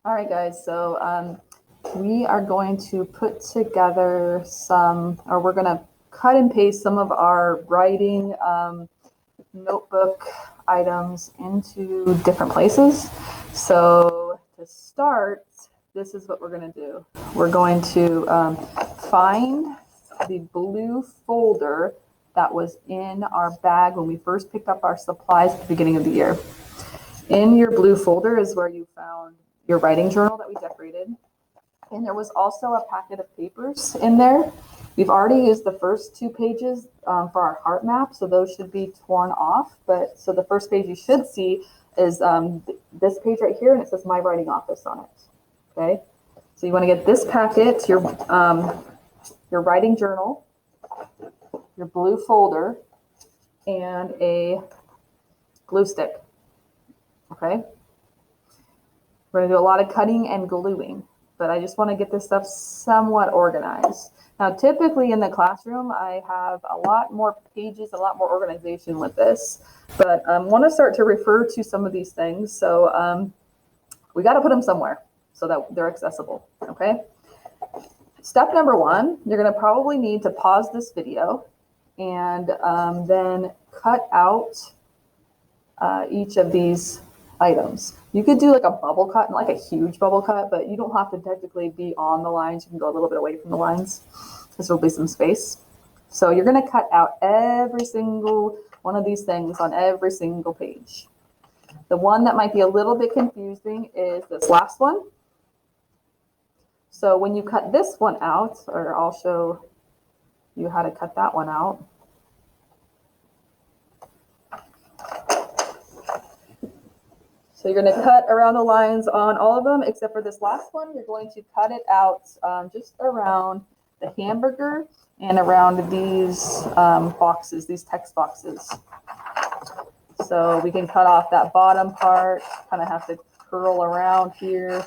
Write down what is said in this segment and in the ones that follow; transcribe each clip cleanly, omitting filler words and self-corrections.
All right, guys. So we are going to put together we're going to cut and paste some of our writing notebook items into different places. So to start, this is what we're going to do. We're going to find the blue folder that was in our bag when we first picked up our supplies at the beginning of the year. In your blue folder is where you found your writing journal that we decorated. And there was also a packet of papers in there. We've already used the first 2 pages for our heart map, so those should be torn off. But so the first page you should see is this page right here, and it says My Writing Office on it. Okay, so you want to get this packet, your writing journal, your blue folder, and a glue stick. Okay, we're going to do a lot of cutting and gluing, but I just want to get this stuff somewhat organized. Now, typically in the classroom, I have a lot more pages, a lot more organization with this, but I want to start to refer to some of these things. So we got to put them somewhere so that they're accessible, okay? Step number 1, you're going to probably need to pause this video and then cut out each of these items. You could do like a bubble cut, and like a huge bubble cut, but you don't have to technically be on the lines. You can go a little bit away from the lines because there'll be some space. So you're going to cut out every single one of these things on every single page. The one that might be a little bit confusing is this last one. So when you cut this one out, or I'll show you how to cut that one out. So you're going to cut around the lines on all of them, except for this last one. You're going to cut it out just around the hamburger and around these boxes, these text boxes. So we can cut off that bottom part, kind of have to curl around here.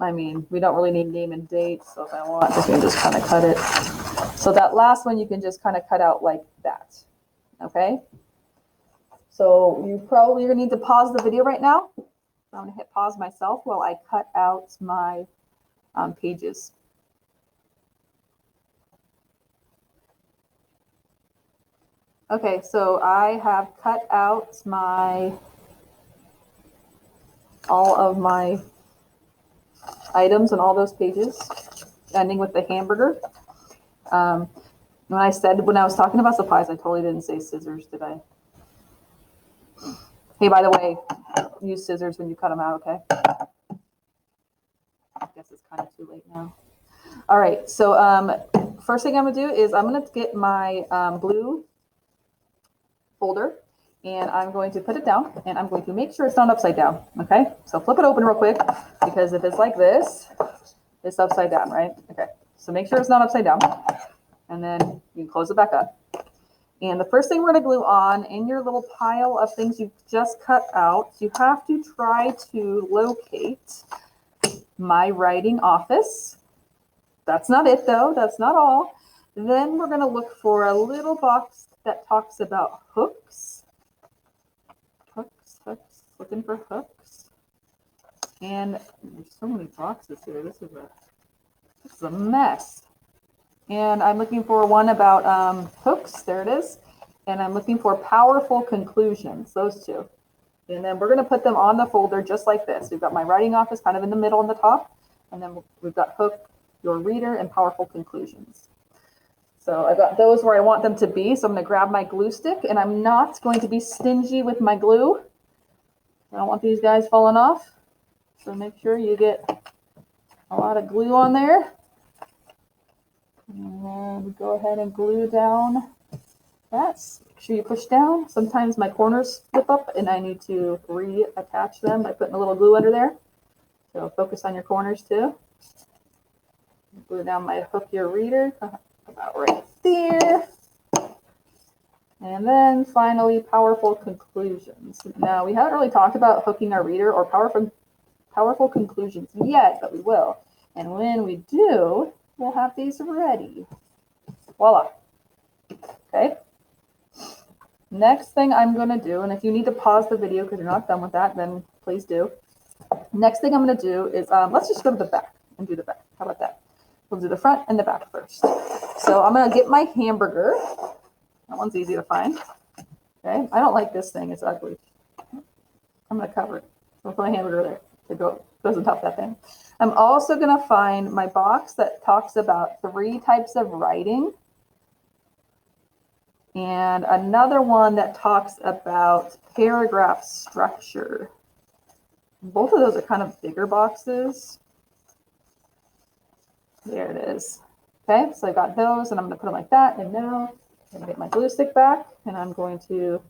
I mean, we don't really need name and date, so if I want, I can just kind of cut it. So that last one, you can just kind of cut out like that, okay? So you're going to need to pause the video right now. I'm going to hit pause myself while I cut out my pages. Okay, so I have cut out all of my items on all those pages, ending with the hamburger. When I was talking about supplies, I totally didn't say scissors, did I? Hey, by the way, use scissors when you cut them out, okay? I guess it's kind of too late now. All right, so first thing I'm going to do is I'm going to get my blue folder, and I'm going to put it down, and I'm going to make sure it's not upside down, okay? So flip it open real quick, because if it's like this, it's upside down, right? Okay, so make sure it's not upside down, and then you can close it back up. And the first thing we're going to glue on in your little pile of things you've just cut out, you have to try to locate My Writing Office. That's not it, though. That's not all. Then we're going to look for a little box that talks about hooks. Hooks, looking for hooks. And there's so many boxes here. This is a mess. And I'm looking for one about hooks. There it is. And I'm looking for powerful conclusions, those two. And then we're going to put them on the folder just like this. We've got My Writing Office kind of in the middle on the top. And then we've got Hook, Your Reader, and Powerful Conclusions. So I've got those where I want them to be. So I'm going to grab my glue stick, and I'm not going to be stingy with my glue. I don't want these guys falling off. So make sure you get a lot of glue on there. And then we go ahead and glue down that. Make sure you push down. Sometimes my corners flip up and I need to reattach them by putting a little glue under there. So focus on your corners too. Glue down my Hook Your Reader about right there. And then finally, Powerful Conclusions. Now, we haven't really talked about hooking our reader or powerful conclusions yet, but we will. And when we do, we'll have these ready. Voila. Okay. Next thing I'm going to do, and if you need to pause the video because you're not done with that, then please do. Next thing I'm going to do is, let's just go to the back and do the back. How about that? We'll do the front and the back first. So I'm going to get my hamburger. That one's easy to find. Okay. I don't like this thing. It's ugly. I'm going to cover it. I'll put my hamburger there to goes on top of that thing. I'm also going to find my box that talks about 3 types of writing. And another one that talks about paragraph structure. Both of those are kind of bigger boxes. There it is. Okay, so I got those and I'm going to put them like that. And now I'm going to get my glue stick back and I'm going to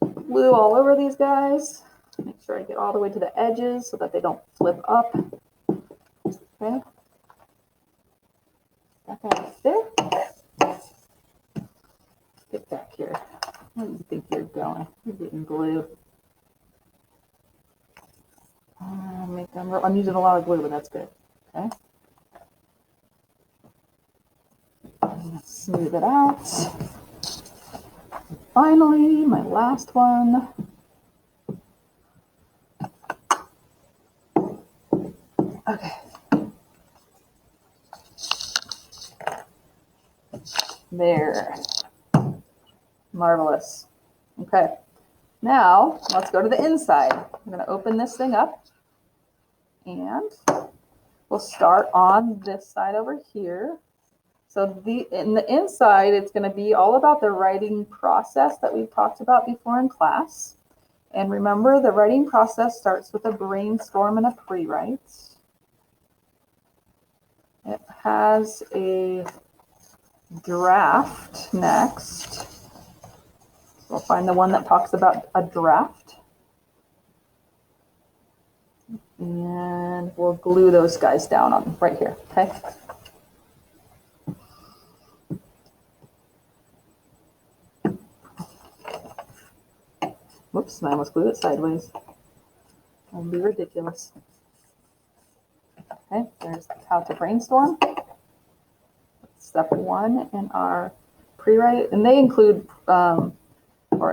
glue all over these guys. Make sure I get all the way to the edges so that they don't flip up. Okay. Back out there. Get back here. Where do you think you're going? You're getting glue. I'm using a lot of glue, but that's good. Okay. Smooth it out. Finally, my last one. Okay. There. Marvelous. Okay. Now, let's go to the inside. I'm going to open this thing up. And we'll start on this side over here. So in the inside, it's going to be all about the writing process that we've talked about before in class. And remember, the writing process starts with a brainstorm and a pre-write. It has a draft next. We'll find the one that talks about a draft. And we'll glue those guys down on right here, okay? Whoops, I almost glued it sideways. That would be ridiculous. Okay, there's how to brainstorm. Step 1 in our pre-write, and they include, or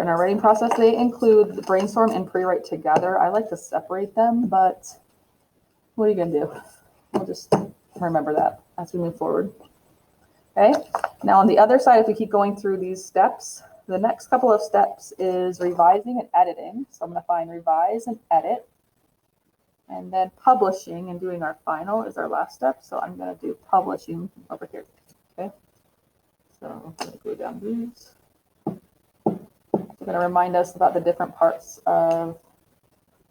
in our writing process, they include the brainstorm and pre-write together. I like to separate them, but what are you going to do? We'll just remember that as we move forward. Okay, now on the other side, if we keep going through these steps, the next couple of steps is revising and editing. So I'm going to find revise and edit. And then publishing and doing our final is our last step. So I'm going to do publishing over here. Okay, so I'm going to glue down these. We're going to remind us about the different parts of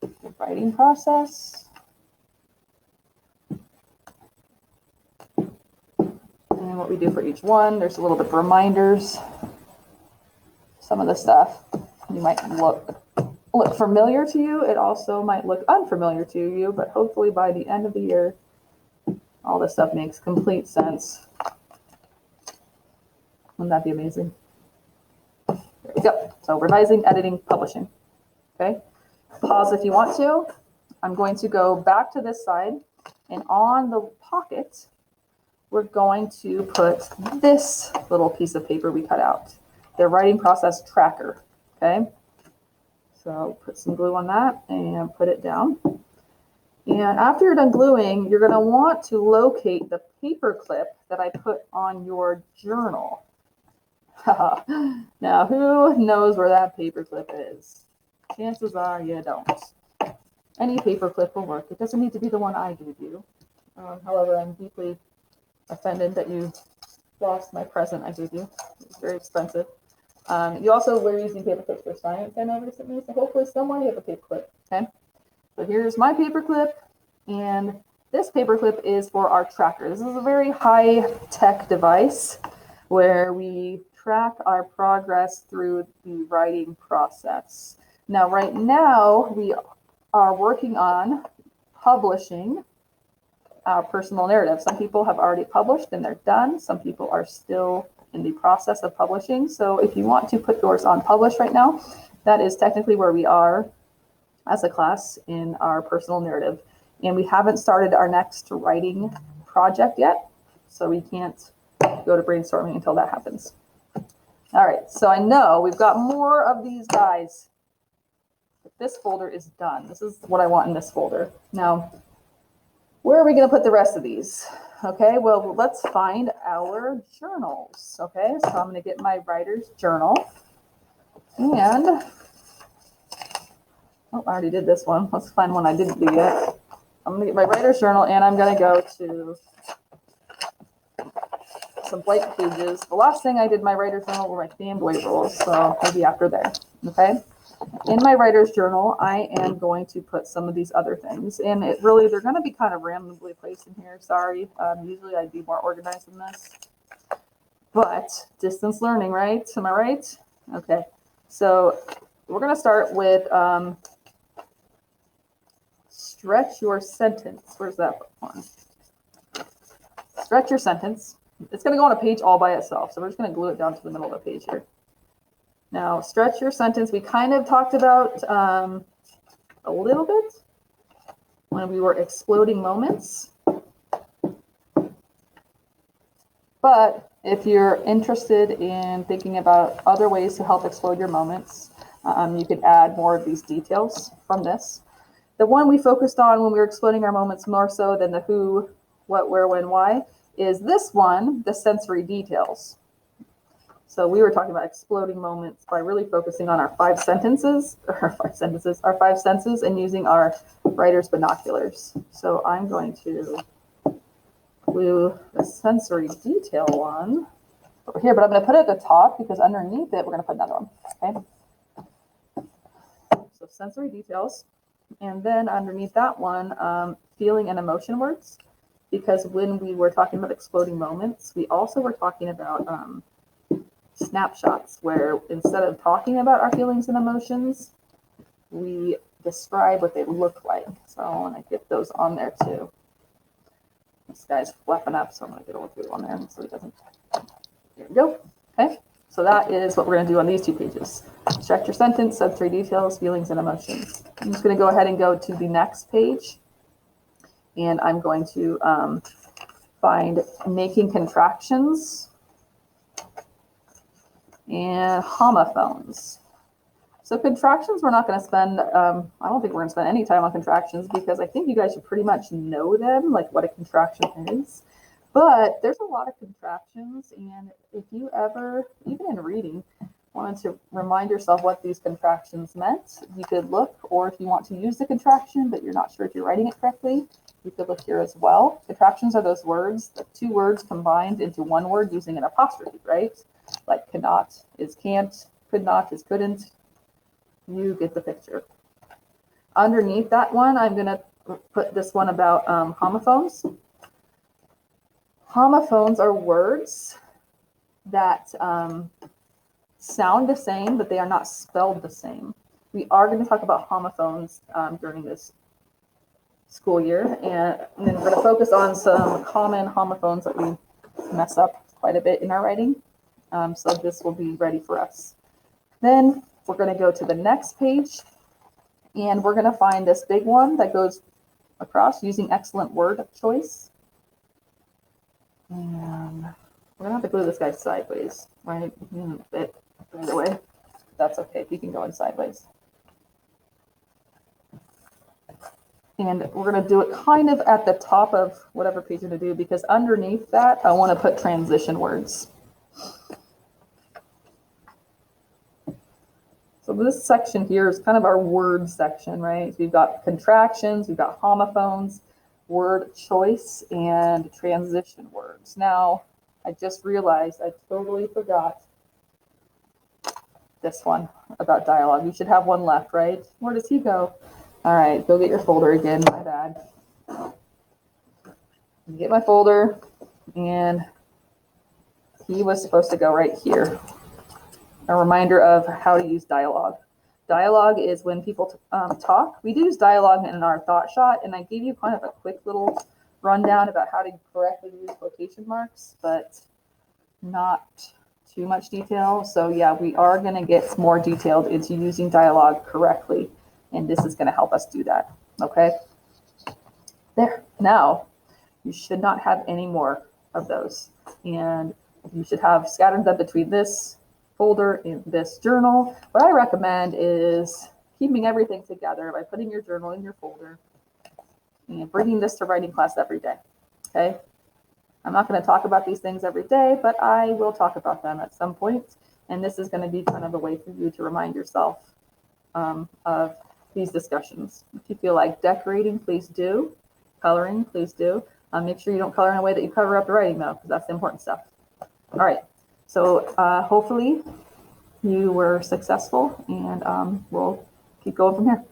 the writing process. And what we do for each one. There's a little bit of reminders. Some of the stuff you might look familiar to you. It also might look unfamiliar to you, but hopefully by the end of the year, all this stuff makes complete sense. Wouldn't that be amazing? There we go. So revising, editing, publishing. Okay. Pause if you want to. I'm going to go back to this side, and on the pocket, we're going to put this little piece of paper we cut out. The writing process tracker. Okay. So put some glue on that and put it down. And after you're done gluing, you're going to want to locate the paper clip that I put on your journal. Now, who knows where that paper clip is? Chances are you don't. Any paper clip will work. It doesn't need to be the one I gave you. However, I'm deeply offended that you lost my present I gave you. It's very expensive. You also were using paper clips for science, I know recently, so hopefully somewhere you have a paper clip, okay? So here's my paper clip, and this paper clip is for our tracker. This is a very high-tech device where we track our progress through the writing process. Now, right now, we are working on publishing our personal narrative. Some people have already published and they're done. Some people are still in the process of publishing. So if you want to put yours on publish right now, that is technically where we are as a class in our personal narrative. And we haven't started our next writing project yet, so we can't go to brainstorming until that happens. All right, so I know we've got more of these guys. But this folder is done. This is what I want in this folder. Now, where are we going to put the rest of these? Okay, well, let's find our journals. Okay, so I'm going to get my writer's journal. And, oh, I already did this one. Let's find one I didn't do yet. I'm going to get my writer's journal, and I'm going to go to some blank pages. The last thing I did in my writer's journal were my fan blade rules, so maybe after there. Okay. In my writer's journal, I am going to put some of these other things, and they're going to be kind of randomly placed in here. Sorry. Usually I'd be more organized than this, but distance learning, right? Am I right? Okay. So we're going to start with stretch your sentence. Where's that one? Stretch your sentence. It's going to go on a page all by itself, so we're just going to glue it down to the middle of the page here. Now, stretch your sentence, we kind of talked about a little bit when we were exploding moments. But if you're interested in thinking about other ways to help explode your moments, you could add more of these details from this. The one we focused on when we were exploding our moments more so than the who, what, where, when, why, is this one, the sensory details. So we were talking about exploding moments by really focusing on our our five senses, and using our writer's binoculars. So I'm going to glue the sensory detail one over here, but I'm going to put it at the top because underneath it, we're going to put another one. Okay. So sensory details. And then underneath that one, feeling and emotion words. Because when we were talking about exploding moments, we also were talking about snapshots, where instead of talking about our feelings and emotions, we describe what they look like. So I want to get those on there too. This guy's flapping up, so I'm going to get all three on there so it doesn't. There we go. Okay, so that is what we're going to do on these 2 pages. Stretch your sentence, sensory details, feelings, and emotions. I'm just going to go ahead and go to the next page, and I'm going to find making contractions and homophones. So contractions, we're not going to spend, I don't think we're going to spend any time on contractions because I think you guys should pretty much know them, like what a contraction is. But there's a lot of contractions, and if you ever, even in reading, wanted to remind yourself what these contractions meant, you could look, or if you want to use the contraction but you're not sure if you're writing it correctly, you could look here as well. Contractions are those words, the 2 words combined into one word using an apostrophe, right? Like cannot is can't, could not is couldn't. You get the picture. Underneath that one, I'm going to put this one about homophones. Homophones are words that sound the same, but they are not spelled the same. We are going to talk about homophones during this school year, and then we're going to focus on some common homophones that we mess up quite a bit in our writing. So this will be ready for us. Then we're going to go to the next page, and we're going to find this big one that goes across using excellent word choice. And we're going to have to glue this guy sideways, right? Fit right away. That's okay. You can go in sideways. And we're going to do it kind of at the top of whatever page you're going to do, because underneath that, I want to put transition words. So this section here is kind of our word section, right? So we've got contractions, we've got homophones, word choice, and transition words. Now, I just realized I totally forgot this one about dialogue. You should have one left, right? Where does he go? All right, go get your folder again. My bad. Get my folder, and he was supposed to go right here. A reminder of how to use dialogue. Dialogue is when people talk. We do use dialogue in our thought shot, and I gave you kind of a quick little rundown about how to correctly use quotation marks, but not too much detail. So yeah, we are going to get more detailed into using dialogue correctly, and this is going to help us do that. Okay. There. Now, you should not have any more of those, and you should have scattered them between this folder in this journal. What I recommend is keeping everything together by putting your journal in your folder and bringing this to writing class every day. Okay. I'm not going to talk about these things every day, but I will talk about them at some point. And this is going to be kind of a way for you to remind yourself of these discussions. If you feel like decorating, please do. Coloring, please do. Make sure you don't color in a way that you cover up the writing, though, because that's the important stuff. All right. So hopefully you were successful, and we'll keep going from here.